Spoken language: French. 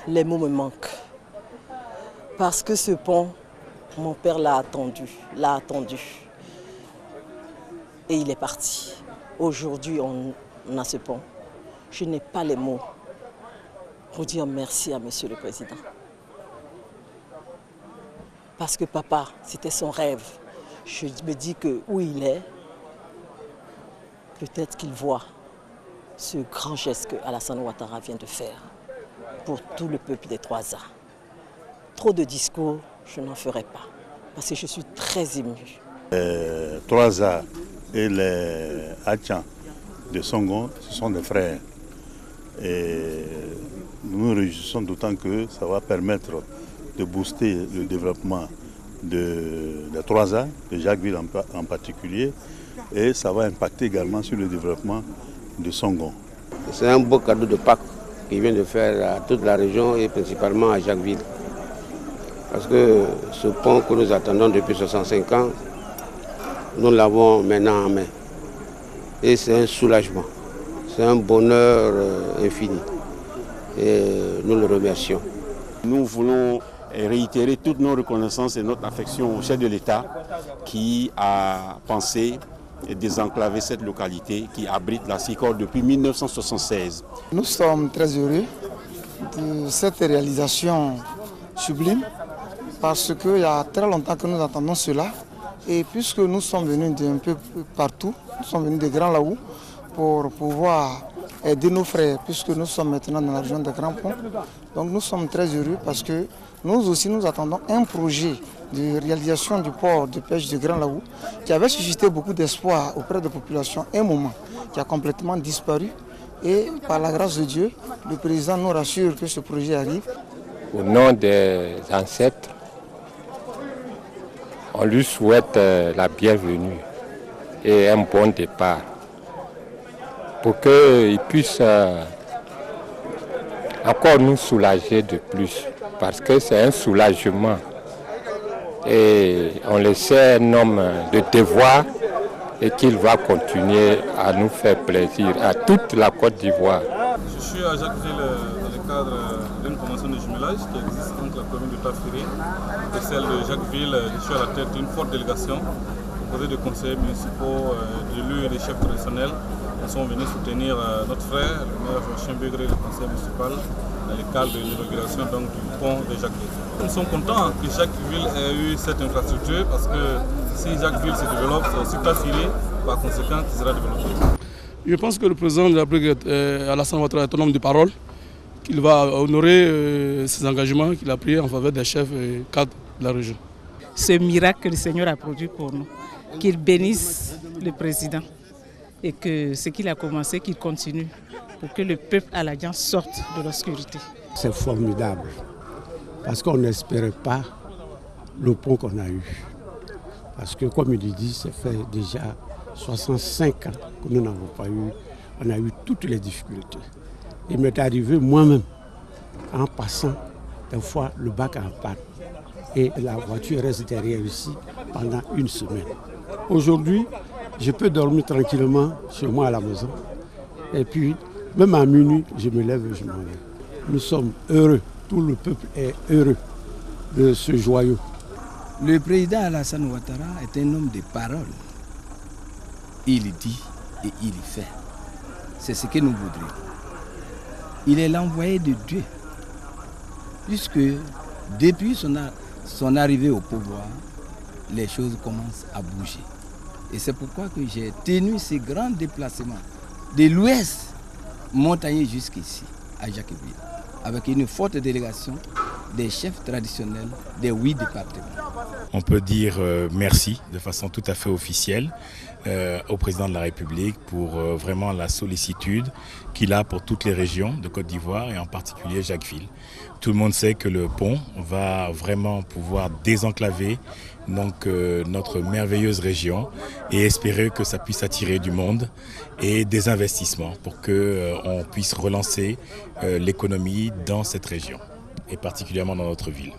Les mots me manquent. Parce que ce pont, mon père l'a attendu. Et il est parti. Aujourd'hui, on a ce pont. Je n'ai pas les mots pour dire merci à Monsieur le Président. Parce que papa, c'était son rêve. Je me dis que où il est, peut-être qu'il voit ce grand geste que Alassane Ouattara vient de faire pour tout le peuple des 3A. Trop de discours, je n'en ferai pas, parce que je suis très émue. 3A et les Hachans de Songhon, ce sont des frères. Et nous nous réjouissons d'autant que ça va permettre de booster le développement de 3A, de Jacquesville en particulier, et ça va impacter également sur le développement de Songhon. C'est un beau cadeau de Pâques qu'il vient de faire à toute la région et principalement à Jacquesville. Parce que ce pont que nous attendons depuis 65 ans, nous l'avons maintenant en main. Et c'est un soulagement, c'est un bonheur infini. Et nous le remercions. Nous voulons réitérer toutes nos reconnaissances et notre affection au chef de l'État qui a pensé désenclaver cette localité qui abrite la SICOR depuis 1976. Nous sommes très heureux de cette réalisation sublime parce qu'il y a très longtemps que nous attendons cela et puisque nous sommes venus d'un peu partout, nous sommes venus de Grand Laou pour pouvoir aider nos frères puisque nous sommes maintenant dans la région de Grand Pont. Donc nous sommes très heureux parce que nous aussi nous attendons un projet de réalisation du port de pêche de Grand Laou qui avait suscité beaucoup d'espoir auprès des populations un moment qui a complètement disparu et par la grâce de Dieu, le président nous rassure que ce projet arrive. Au nom des ancêtres, on lui souhaite la bienvenue et un bon départ pour qu'il puisse encore nous soulager de plus parce que c'est un soulagement. Et on le sait un homme de devoir et qu'il va continuer à nous faire plaisir à toute la Côte d'Ivoire. Je suis à Jacquesville dans le cadre d'une convention de jumelage qui existe entre la commune de Tafiri et celle de Jacquesville. Je suis à la tête d'une forte délégation composée de conseillers municipaux, d'élus et des chefs traditionnels. Nous sommes venus soutenir notre frère, le maire Joachim Begré, le conseil municipal, dans le cadre de l'inauguration du pont de Jacquesville. Nous sommes contents que Jacquesville ait eu cette infrastructure parce que si Jacquesville se développe, c'est aussi Tafiri, par conséquent, qui sera développé. Je pense que le président de la République, Alassane Ouattara, est un homme de parole, qu'il va honorer ses engagements qu'il a pris en faveur des chefs et cadres de la région. Ce miracle que le Seigneur a produit pour nous, qu'il bénisse le président et que ce qu'il a commencé, qu'il continue pour que le peuple aladien sorte de l'obscurité. C'est formidable parce qu'on n'espérait pas le pont qu'on a eu. Parce que comme il dit, ça fait déjà 65 ans que nous n'avons pas eu, on a eu toutes les difficultés. Il m'est arrivé moi-même, en passant, des fois le bac en panne. Et la voiture reste derrière ici pendant une semaine. Aujourd'hui, je peux dormir tranquillement chez moi à la maison. Et puis, même à minuit, je me lève et je m'en vais. Nous sommes heureux, tout le peuple est heureux de ce joyau. Le président Alassane Ouattara est un homme de parole. Il dit et il fait. C'est ce que nous voudrions. Il est l'envoyé de Dieu. Puisque depuis son arrivée au pouvoir, les choses commencent à bouger. Et c'est pourquoi que j'ai tenu ces grands déplacements de l'ouest montagneux jusqu'ici, à Jacquesville, avec une forte délégation des chefs traditionnels des 8 départements. On peut dire merci de façon tout à fait officielle au président de la République pour vraiment la sollicitude qu'il a pour toutes les régions de Côte d'Ivoire et en particulier Jacquesville. Tout le monde sait que le pont va vraiment pouvoir désenclaver notre merveilleuse région et espérer que ça puisse attirer du monde et des investissements pour qu'on puisse relancer l'économie dans cette région et particulièrement dans notre ville.